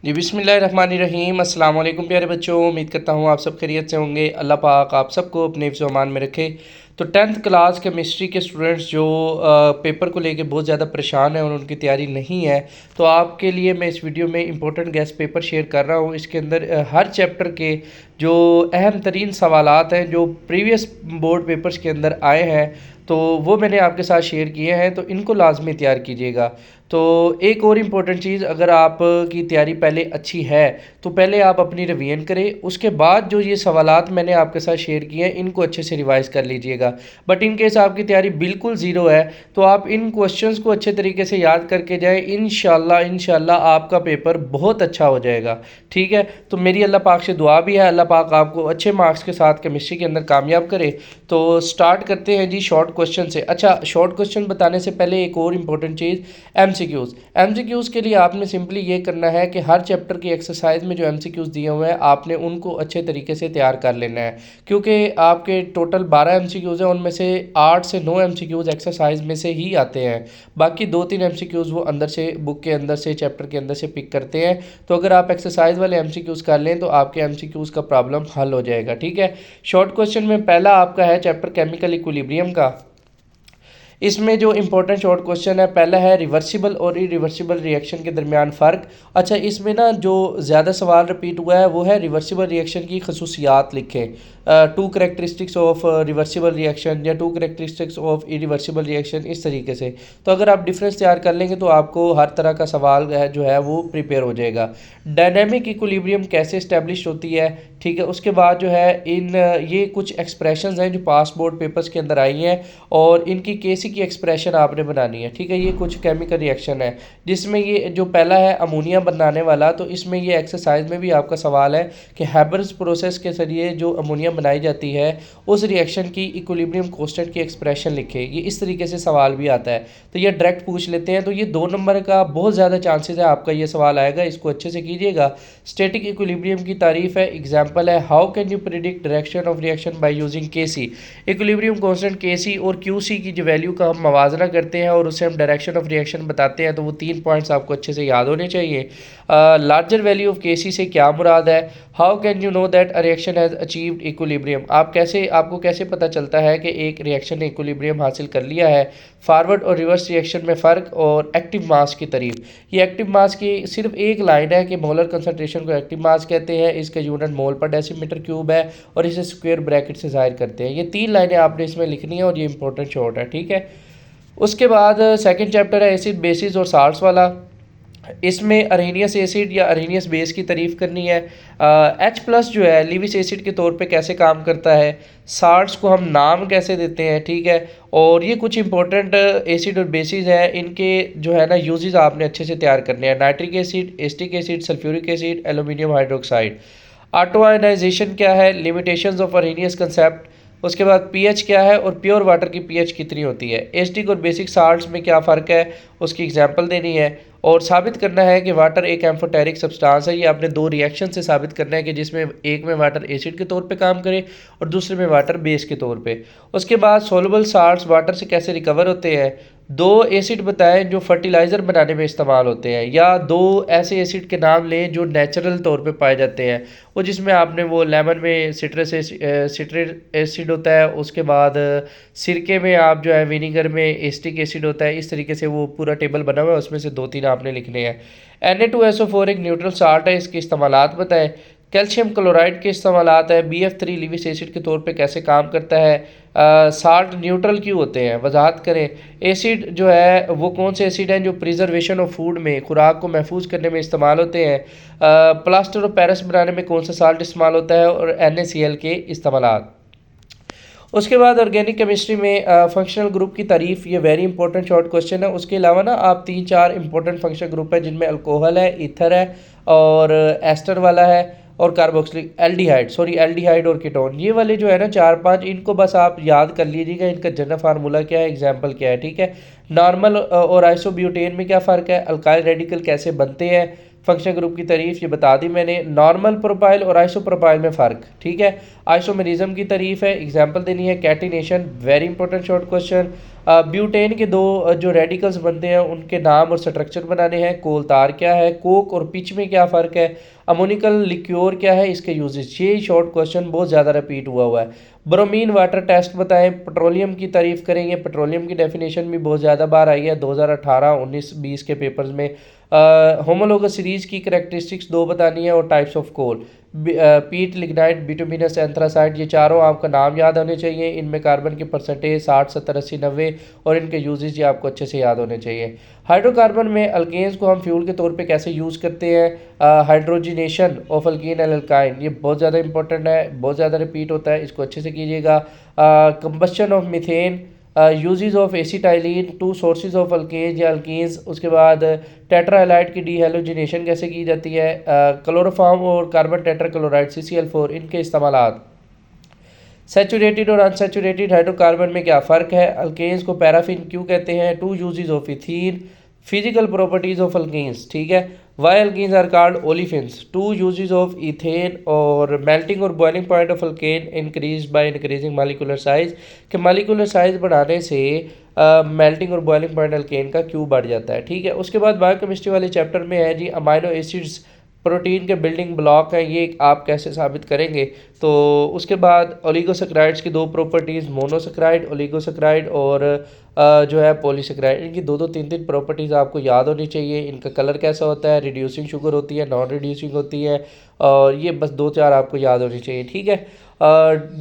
जी बिस्मिल्लाहिर्रहमानिर्रहीम अस्सलाम वालेकुम प्यारे बच्चों। उम्मीद करता हूँ आप सब खैरियत से होंगे। अल्लाह पाक आप सबको अपने हिफ्ज़ व अमान में रखे। तो 10th क्लास केमिस्ट्री के स्टूडेंट्स जो पेपर को लेके बहुत ज़्यादा परेशान हैं और उनकी तैयारी नहीं है, तो आपके लिए मैं इस वीडियो में इंपॉर्टेंट गेस्ट पेपर शेयर कर रहा हूँ। इसके अंदर हर चैप्टर के जो अहम तरीन सवालात हैं जो प्रीवियस बोर्ड पेपर्स के अंदर आए हैं, तो वो मैंने आपके साथ शेयर किए हैं, तो इनको लाजमी तैयार कीजिएगा। तो एक और इम्पोर्टेंट चीज़, अगर आप की तैयारी पहले अच्छी है तो पहले आप अपनी रिवीजन करें, उसके बाद जो ये सवालात मैंने आपके साथ शेयर किए हैं इनको अच्छे से रिवाइज़ कर लीजिएगा। बट इन केस आपकी तैयारी बिल्कुल ज़ीरो है तो आप इन क्वेश्चंस को अच्छे तरीके से याद करके जाएं। इंशाल्लाह आपका पेपर बहुत अच्छा हो जाएगा। ठीक है, तो मेरी अल्लाह पाक से दुआ भी है, अल्लाह पाक आपको अच्छे मार्क्स के साथ केमिस्ट्री के अंदर कामयाब करे। तो स्टार्ट करते हैं जी शॉर्ट क्वेश्चन से। अच्छा, शॉर्ट क्वेश्चन बताने से पहले एक और इम्पोर्टेंट चीज़, एमसीक्यूज़ के लिए आपने सिंपली ये करना है कि हर चैप्टर की एक्सरसाइज में जो एमसीक्यूज़ दिए हुए हैं आपने उनको अच्छे तरीके से तैयार कर लेना है, क्योंकि आपके टोटल 12 एमसीक्यूज़ हैं, उनमें से 8 से 9 एमसीक्यूज़ एक्सरसाइज में से ही आते हैं। बाकी 2-3 एमसीक्यूज़ वो अंदर से बुक के अंदर से चैप्टर के अंदर से पिक करते हैं। तो अगर आप एक्सरसाइज वाले एमसीक्यूज़ कर लें तो आपके एमसीक्यूज़ का प्रॉब्लम हल हो जाएगा। ठीक है, शॉर्ट क्वेश्चन में पहला आपका है चैप्टर केमिकल इक्विलिब्रियम का। इसमें जो इंपॉर्टेंट शॉर्ट क्वेश्चन है, पहला है रिवर्सिबल और इरिवर्सिबल रिएक्शन के दरमियान फ़र्क। अच्छा, इसमें ना जो ज़्यादा सवाल रिपीट हुआ है वो है रिवर्सिबल रिएक्शन की खसूसियात लिखें। 2 करेक्टरिस्टिक्स ऑफ रिवर्सिबल रिएक्शन या 2 करेक्टरिस्टिक्स ऑफ इरिवर्सिबल रिएक्शन, इस तरीके से। तो अगर आप डिफरेंस तैयार कर लेंगे तो आपको हर तरह का सवाल जो है वो प्रिपेयर हो जाएगा। डायनेमिक इक्विलिब्रियम कैसे इस्टेब्लिश होती है, ठीक है। उसके बाद जो है ये कुछ एक्सप्रेशंस हैं जो पास बोर्ड पेपर्स के अंदर आई हैं और इनकी केसी की एक्सप्रेशन आपने बनानी है। ठीक है, ये कुछ केमिकल रिएक्शन है जिसमें ये जो पहला है अमोनिया बनाने वाला, तो इसमें ये एक्सरसाइज में भी आपका सवाल है कि हैबर्स प्रोसेस के जरिए जो अमोनिया बनाई जाती है उस रिएक्शन की इक्विलिब्रियम कांस्टेंट की एक्सप्रेशन लिखे। ये इस तरीके से सवाल भी आता है, तो ये डायरेक्ट पूछ लेते हैं। तो ये 2 नंबर का बहुत ज़्यादा चांसेस है आपका ये सवाल आएगा, इसको अच्छे से कीजिएगा। स्टैटिक इक्विलिब्रियम की तारीफ है, एग्जाम्पल है how can you predict direction of reaction by using KC. Equilibrium constant KC और क्यूसी की जो वैल्यू का हम मवाजना करते हैं और उससे हम डायरेक्शन ऑफ रिएक्शन बताते हैं, तो वो 3 पॉइंट्स आपको अच्छे से याद होने चाहिए। लार्जर वैल्यू ऑफ केसी से क्या मुराद है, how can you know that a reaction has achieved equilibrium, आपको कैसे पता चलता है कि एक रिएक्शन ने इक्विलिब्रियम हासिल कर लिया है। फॉरवर्ड और रिवर्स रिएक्शन में फ़र्क और एक्टिव मास की तारीफ। ये एक्टिव मास की सिर्फ एक लाइन है कि मोलर कंसनट्रेशन को एक्टिव मास कहते हैं, इसका यूनिट मोल पर डेसीमीटर क्यूब है और इसे स्क्वायर ब्रैकेट से जाहिर करते हैं। ये 3 लाइनें आपने इसमें लिखनी है और ये इंपॉर्टेंट शॉर्ट है। ठीक है, उसके बाद सेकंड चैप्टर है एसिड बेसिस और साल्ट्स वाला। इसमें अरेनियस एसिड या अरेनियस बेस की तारीफ़ करनी है। H प्लस जो है लिविस एसिड के तौर पे कैसे काम करता है, साल्ट्स को हम नाम कैसे देते हैं। ठीक है, और ये कुछ इंपॉर्टेंट एसिड और बेसिस है, इनके जो है ना यूजेस आपने अच्छे से तैयार करने हैं। Nitric acid, acetic acid, sulphuric acid, aluminium hydroxide. Auto ionisation क्या है, लिमिटेशंस ऑफ अरेनियस कंसेप्ट। उसके बाद पीएच क्या है और प्योर वाटर की पीएच कितनी होती है। एसिडिक और बेसिक साल्ट्स में क्या फ़र्क है, उसकी एग्जांपल देनी है और साबित करना है कि वाटर एक एम्फोटेरिक सब्सटेंस है। ये आपने 2 रिएक्शन से साबित करना है कि जिसमें एक में वाटर एसिड के तौर पे काम करे और दूसरे में वाटर बेस के तौर पे। उसके बाद सोलुबल साल्ट्स वाटर से कैसे रिकवर होते हैं। 2 एसिड बताएं जो फर्टिलाइज़र बनाने में इस्तेमाल होते हैं, या 2 ऐसे एसिड के नाम लें जो नेचुरल तौर पे पाए जाते हैं। वो जिसमें आपने वो लेमन में सिट्रिक एसिड होता है, उसके बाद सिरके में आप जो है विनीगर में एस्टिक एसिड होता है। इस तरीके से वो पूरा टेबल बना हुआ है, उसमें से 2-3 आपने लिखने हैं। Na2SO4 एक न्यूट्रल साल्ट है, इसके इस्तेमालात बताएं। कैल्शियम क्लोराइड के इस्तेमालात है। BF3 लिविस एसिड के तौर पे कैसे काम करता है। साल्ट न्यूट्रल क्यों होते हैं, वजाहत करें। एसिड जो है वो कौन से एसिड हैं जो प्रिजर्वेशन ऑफ फूड में, खुराक को महफूज करने में इस्तेमाल होते हैं। प्लास्टर ऑफ पेरिस बनाने में कौन सा साल्ट इस्तेमाल होता है और NaCl के इस्तेमालात। उसके बाद ऑर्गेनिक केमिस्ट्री में फंक्शनल ग्रुप की तारीफ, ये वेरी इंपॉर्टेंट शॉर्ट क्वेश्चन है। उसके अलावा ना आप 3-4 इंपॉर्टेंट फंक्शनल ग्रुप है जिनमें अल्कोहल है, ईथर है और एस्टर वाला है और कार्बोक्सिलिक एल्डिहाइड और कीटोन। ये वाले जो है ना 4-5, इनको बस आप याद कर लीजिएगा, इनका जनरल फार्मूला क्या है, एग्जाम्पल क्या है। ठीक है, नॉर्मल और आइसोब्यूटेन में क्या फ़र्क है, अल्काइल रेडिकल कैसे बनते हैं, फंक्शनल ग्रुप की तारीफ ये बता दी मैंने। नॉर्मल प्रोपाइल और आइसोप्रोपाइल में फ़र्क, ठीक है। आइसोमेरिज्म की तारीफ है, एग्जांपल देनी है, catenation, very important short question. Butane के दो जो रेडिकल्स बनते हैं उनके नाम और स्ट्रक्चर बनाने हैं। कोल तार क्या है, कोक और पिच में क्या फ़र्क है, अमोनिकल लिक्योर क्या है, इसके यूजेस। ये शॉर्ट क्वेश्चन बहुत ज़्यादा रिपीट हुआ है। ब्रोमीन वाटर टेस्ट बताएं। पेट्रोलियम की तारीफ करेंगे, पेट्रोलियम की डेफिनेशन भी बहुत ज़्यादा बार आई है 2018, 19, 20 के पेपर्स में। होमोलोगस सीरीज़ की करैक्टरिस्टिक्स दो बतानी है और टाइप्स ऑफ कोल। पीट, लिग्नाइट, बिटुमिनस, एंथ्रासाइट, ये चारों आपका नाम याद होने चाहिए। इनमें कार्बन की परसेंटेज 60, 70, 80, 90 और इनके यूजेज ये आपको अच्छे से याद होने चाहिए। हाइड्रोकार्बन में अल्केन्स को हम फ्यूल के तौर पे कैसे यूज़ करते हैं। Hydrogenation of alkyne and alkyne, ये बहुत ज़्यादा इंपॉर्टेंट है, बहुत ज़्यादा रिपीट होता है, इसको अच्छे से कीजिएगा। Combustion of methane, uses of acetylene, two sources of alkanes या अल्कीन्स। उसके बाद टेट्राहाइलाइड की डीहेलोजिनेशन कैसे की जाती है। क्लोरोफॉर्म और कार्बन टेट्राक्लोराइड CCl4, इनके इस्तेमालात। सैचुरेटेड और अनसैचुरेटेड हाइड्रोकार्बन में क्या फ़र्क है। अल्केन्स को पैराफिन क्यों कहते हैं। Two uses of ethene, physical properties of alkanes, ठीक है। Why alkenes are called olefins. Two uses of ethane और मेल्टिंग और boiling point of alkane increase by increasing molecular size, कि मालिकुलर साइज बढ़ाने से मेल्टिंग और बॉइलिंग पॉइंट अल्केन का क्यों बढ़ जाता है, ठीक है। उसके बाद बायोकेमिस्ट्री वाले चैप्टर में है जी अमाइनो एसिड्स प्रोटीन के बिल्डिंग ब्लॉक हैं, ये आप कैसे साबित करेंगे। तो उसके बाद ओलिगोसेक्राइड्स की दो प्रॉपर्टीज़, मोनोसेक्राइड, ओलिगोसेक्राइड और जो है पॉलीसेक्राइड, इनकी दो दो तीन तीन प्रॉपर्टीज़ आपको याद होनी चाहिए। इनका कलर कैसा होता है, रिड्यूसिंग शुगर होती है, नॉन रिड्यूसिंग होती है, और ये बस दो चार आपको याद होनी चाहिए, ठीक है।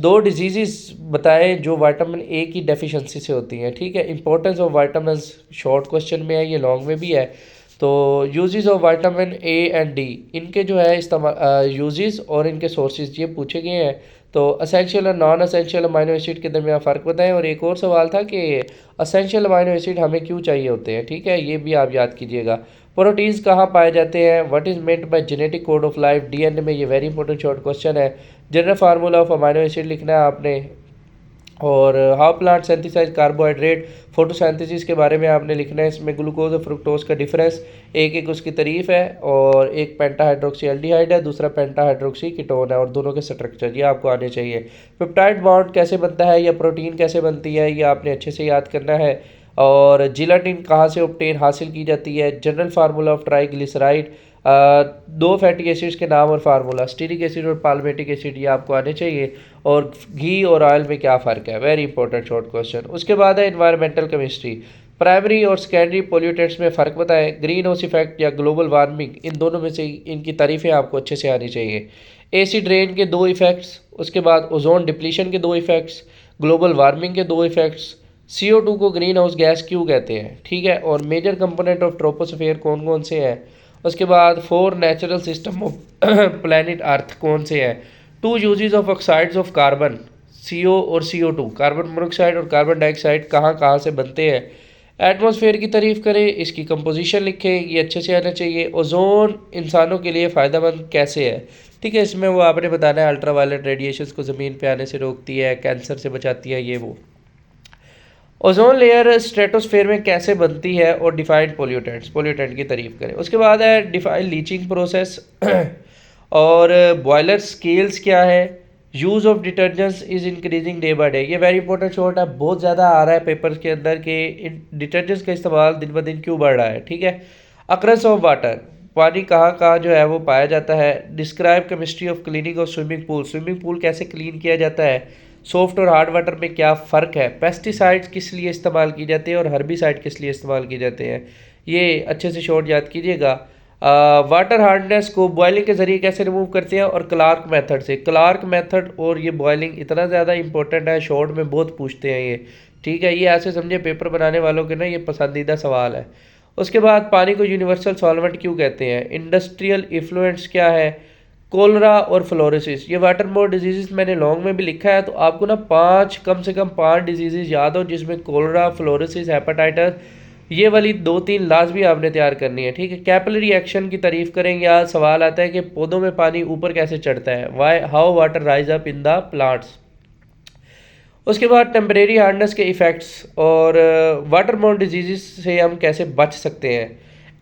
दो डिजीज़ बताएं जो विटामिन ए की डेफिशिएंसी से होती हैं, ठीक है। Importance of vitamin short question में है, ये लॉन्ग में भी है। तो uses of vitamin A and D, इनके जो है इस्तेमाल यूजेस और इनके सोर्सेज ये पूछे गए हैं। तो असेंशियल और नॉन असेंशियल अमाइनो एसिड के दरमियान फ़र्क बताएं। और एक और सवाल था कि असेंशियल अमाइनो एसिड हमें क्यों चाहिए होते हैं, ठीक है, ये भी आप याद कीजिएगा। प्रोटीन्स कहाँ पाए जाते हैं, what is meant by genetic code of life, DNA में, ये वेरी इंपॉर्टेंट शॉर्ट क्वेश्चन है। General formula of amino acid लिखना है आपने। और how plant synthesise carbohydrate, photosynthesis के बारे में आपने लिखना है। इसमें ग्लूकोज और फ्रुक्टोज का डिफरेंस, एक एक उसकी तारीफ है। और एक पेंटा हाइड्रोक्सी एल्डिहाइड है, दूसरा पेंटा हाइड्रोक्सी कीटोन है, और दोनों के स्ट्रक्चर ये आपको आने चाहिए। पेप्टाइड बॉन्ड कैसे बनता है या प्रोटीन कैसे बनती है, ये आपने अच्छे से याद करना है। और जिलेटिन कहाँ से ऑब्टेन हासिल की जाती है। जनरल फार्मूला ऑफ ट्राइग्लिसराइड, दो फैटी एसिड्स के नाम और फार्मूला, स्टीरिक एसिड और पाल्मेटिक एसिड, ये आपको आने चाहिए। और घी और ऑयल में क्या फ़र्क है, वेरी इंपॉर्टेंट शॉर्ट क्वेश्चन। उसके बाद है इन्वायरमेंटल केमिस्ट्री, प्राइमरी और सेकेंडरी पोल्यूटेंट्स में फ़र्क बताएं। ग्रीन हाउस इफेक्ट या ग्लोबल वार्मिंग, इन दोनों में से इनकी तारीफ़ें आपको अच्छे से आनी चाहिए। एसिड रेन के दो इफ़ेक्ट्स, उसके बाद ओजोन डिप्लीशन के दो इफ़ेक्ट्स, ग्लोबल वार्मिंग के दो इफ़ेक्ट्स, CO2 को ग्रीन हाउस गैस क्यों कहते हैं, ठीक है। और मेजर कंपोनेंट ऑफ ट्रोपोस्फेयर कौन कौन से हैं। उसके बाद 4 natural system of planet earth कौन से हैं। 2 uses of oxides of carbon, CO और CO2, कार्बन मोनोऑक्साइड और कार्बन डाइऑक्साइड कहाँ कहाँ से बनते हैं। एटमॉस्फेयर की तारीफ करें, इसकी कंपोजिशन लिखें, ये अच्छे से आना चाहिए। ओजोन इंसानों के लिए फ़ायदेमंद कैसे है, ठीक है, इसमें वो आपने बताना है। अल्ट्रावायलेट रेडिएशंस को ज़मीन पे आने से रोकती है, कैंसर से बचाती है, ये वो। ओजोन लेयर स्ट्रेटोस्फेयर में कैसे बनती है और डिफाइंड पोल्यूटेंट की तारीफ करें। उसके बाद है डिफाइंड लीचिंग प्रोसेस और बॉयलर स्केल्स क्या है। Use of detergents is increasing day by day, ये वेरी इंपॉर्टेंट शॉर्ट है, बहुत ज़्यादा आ रहा है पेपर्स के अंदर कि डिटर्जेंट्स का इस्तेमाल दिन ब दिन क्यों बढ़ रहा है, ठीक है। अक्रस ऑफ वाटर, पानी कहाँ कहाँ जो है वो पाया जाता है। Describe chemistry of cleaning of swimming pool, swimming pool कैसे क्लीन किया जाता है। सॉफ्ट और हार्ड वाटर में क्या फ़र्क है। पेस्टिसाइड्स किस लिए इस्तेमाल की जाती है और हर्बिसाइड किस लिए इस्तेमाल किए जाते हैं, ये अच्छे से शॉर्ट याद कीजिएगा। वाटर हार्डनेस को बॉयलिंग के ज़रिए कैसे रिमूव करते हैं और क्लार्क मेथड से। क्लार्क मेथड और ये बॉयलिंग इतना ज़्यादा इंपॉर्टेंट है, शॉर्ट में बहुत पूछते हैं ये, ठीक है। ये ऐसे समझे पेपर बनाने वालों के ना ये पसंदीदा सवाल है। उसके बाद पानी को यूनिवर्सल सॉल्वेंट क्यों कहते हैं। इंडस्ट्रियल इफ्लुएंस क्या है। कोलरा और फ्लोरोसिस, ये वाटर बोर्न डिजीज़ मैंने लॉन्ग में भी लिखा है, तो आपको ना कम से कम पाँच डिजीज़ याद हो, जिसमें कोलरा, फ्लोरोसिस, हेपेटाइटिस, ये वाली 2-3 लाजमी आपने तैयार करनी है, ठीक है। कैपिलरी एक्शन की तारीफ करें, या सवाल आता है कि पौधों में पानी ऊपर कैसे चढ़ता है, why how water rise up in the plants. उसके बाद टेम्परेरी हार्डनेस के इफ़ेक्ट्स और वाटर बोर्न डिजीज़ से हम कैसे बच सकते हैं।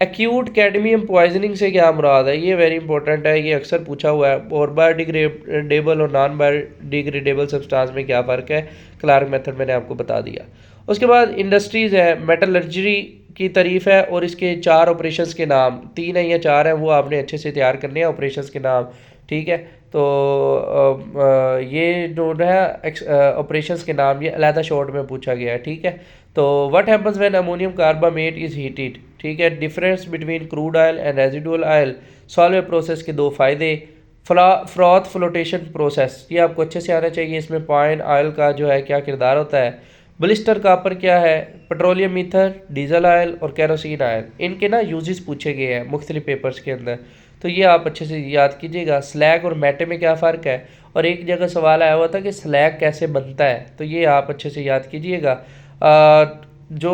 एक्यूट कैडमियम पॉइजनिंग से क्या मुराद है, ये वेरी इंपॉर्टेंट है, ये अक्सर पूछा हुआ है। और बायोडिग्रेडेबल और नॉन बायोडिग्रेडेबल सब्सटेंस में क्या फ़र्क है, क्लार्क मेथड मैंने आपको बता दिया। उसके बाद इंडस्ट्रीज़ है, मेटलर्जरी की तारीफ़ है और इसके 4 ऑपरेशंस के नाम, 3 है या 4 हैं, वो आपने अच्छे से तैयार करने हैं ऑपरेशंस के नाम, ठीक है। तो ये जो है ऑपरेशंस के नाम ये अलहदा शॉर्ट में पूछा गया है, ठीक है। तो what happens when ammonium carbamate is heated, ठीक है। Difference between crude oil and residual oil, solve process के 2 फ़ायदे, फ्रॉथ फ्लोटेशन प्रोसेस, ये आपको अच्छे से आना चाहिए। इसमें पॉइन ऑयल का जो है क्या किरदार होता है, ब्लिस्टर कापर क्या है, पेट्रोलियम ईथर, डीजल ऑयल और कैरोसिन ऑयल, इनके ना यूजेस पूछे गए हैं मुख्तलिफ पेपर्स के अंदर, तो ये आप अच्छे से याद कीजिएगा। स्लैग और मैटे में क्या फ़र्क है, और एक जगह सवाल आया हुआ था कि स्लैग कैसे बनता है, तो ये आप अच्छे से याद कीजिएगा। जो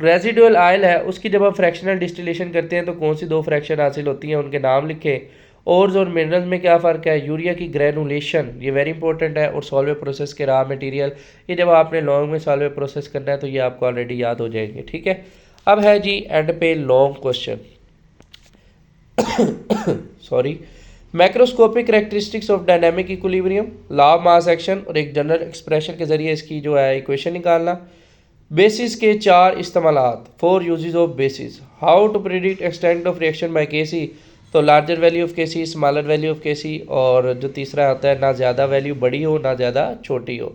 रेजिडुअल ऑयल है उसकी जब आप फ्रैक्शनल डिस्टिलेशन करते हैं तो कौन सी 2 फ्रैक्शन हासिल होती हैं, उनके नाम लिखे। ओर्स और मिनरल्स में क्या फ़र्क है, यूरिया की ग्रेनुलेशन, ये वेरी इंपॉर्टेंट है, और सॉल्वे प्रोसेस के रॉ मटेरियल, ये जब आपने लॉन्ग में सॉल्वे प्रोसेस करना है तो ये आपको ऑलरेडी याद हो जाएंगे, ठीक है। अब है जी एंड पे long question sorry, macroscopic characteristics of dynamic equilibrium, law of mass action और एक जनरल एक्सप्रेशन के जरिए इसकी जो है इक्वेशन निकालना। बेसिस के 4 इस्तेमालात, 4 uses of basis, how to predict extent of reaction by KC, तो larger value of KC, smaller value of KC, और जो तीसरा होता है ना ज़्यादा वैल्यू बड़ी हो ना ज़्यादा छोटी हो।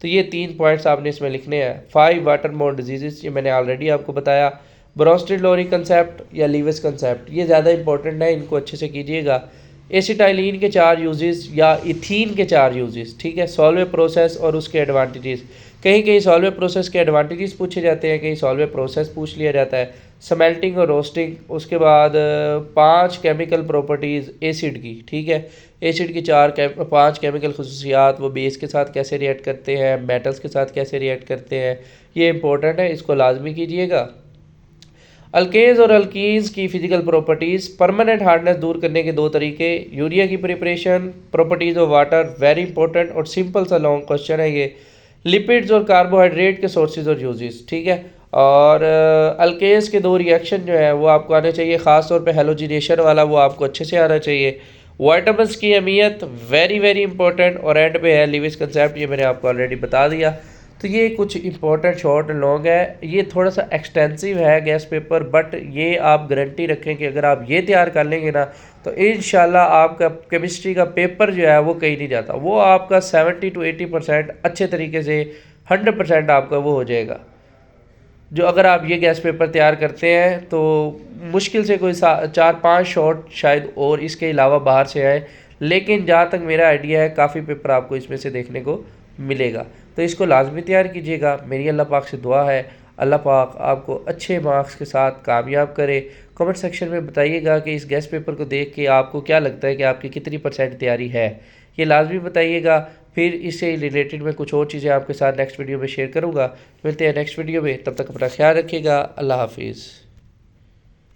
तो ये 3 पॉइंट्स आपने इसमें लिखने हैं। 5 वाटर बोर्न डिजीज़, ये मैंने ऑलरेडी आपको बताया। ब्रोंस्टेड लोरी कंसेप्ट या लीविस कंसेप्ट, ये ज़्यादा इंपॉर्टेंट है, इनको अच्छे से कीजिएगा। एसिटाइलिन के 4 यूजेस या इथीन के 4 यूजेस, ठीक है। सॉल्वे प्रोसेस और उसके एडवांटेजेस, कहीं कहीं सॉल्वे प्रोसेस के एडवांटेजेस पूछे जाते हैं, कहीं सॉल्वे प्रोसेस पूछ लिया जाता है। स्मेल्टिंग और रोस्टिंग, उसके बाद 5 केमिकल प्रॉपर्टीज़ एसिड की, ठीक है। एसिड की 5 केमिकल खसूसियात, वो बेस के साथ कैसे रिएक्ट करते हैं, मेटल्स के साथ कैसे रिएक्ट करते हैं, ये इंपॉर्टेंट है, इसको लाजमी कीजिएगा। अल्केज और अल्कीज की फिजिकल प्रॉपर्टीज़, परमानेंट हार्डनेस दूर करने के 2 तरीके, यूरिया की preparation, properties of water, very important और सिंपल सा लॉन्ग क्वेश्चन है ये। लिपिड्स और कार्बोहाइड्रेट के सोर्सेज और यूजेस, ठीक है। और अल्केज के 2 रिएक्शन जो है वो आपको आने चाहिए, ख़ास तौर पे हेलोजिनेशन वाला वो आपको अच्छे से आना चाहिए। वाइटामिन्स की अहमियत वेरी वेरी इंपॉर्टेंट, और एंड पे है लिविस कंसेप्ट, ये मैंने आपको ऑलरेडी बता दिया। तो ये कुछ इंपॉर्टेंट शॉर्ट लॉन्ग है, ये थोड़ा सा एक्सटेंसिव है गैस पेपर, बट ये आप गारंटी रखें कि अगर आप ये तैयार कर लेंगे ना तो इंशाल्लाह आपका केमिस्ट्री का पेपर जो है वो कहीं नहीं जाता, वो आपका 70 to 80% अच्छे तरीके से 100% आपका वो हो जाएगा। जो अगर आप ये गैस पेपर तैयार करते हैं तो मुश्किल से कोई 4-5 शॉर्ट शायद और इसके अलावा बाहर से आए, लेकिन जहाँ तक मेरा आइडिया है काफ़ी पेपर आपको इसमें से देखने को मिलेगा। तो इसको लाजमी तैयार कीजिएगा। मेरी अल्लाह पाक से दुआ है अल्लाह पाक आपको अच्छे मार्क्स के साथ कामयाब करे। कमेंट सेक्शन में बताइएगा कि इस गैस पेपर को देख के आपको क्या लगता है कि आपकी कितनी % तैयारी है, ये लाजमी बताइएगा। फिर इससे रिलेटेड मैं कुछ और चीज़ें आपके साथ नेक्स्ट वीडियो में शेयर करूँगा। मिलते हैं नेक्स्ट वीडियो में, तब तक अपना ख्याल रखिएगा। अल्लाह हाफिज़।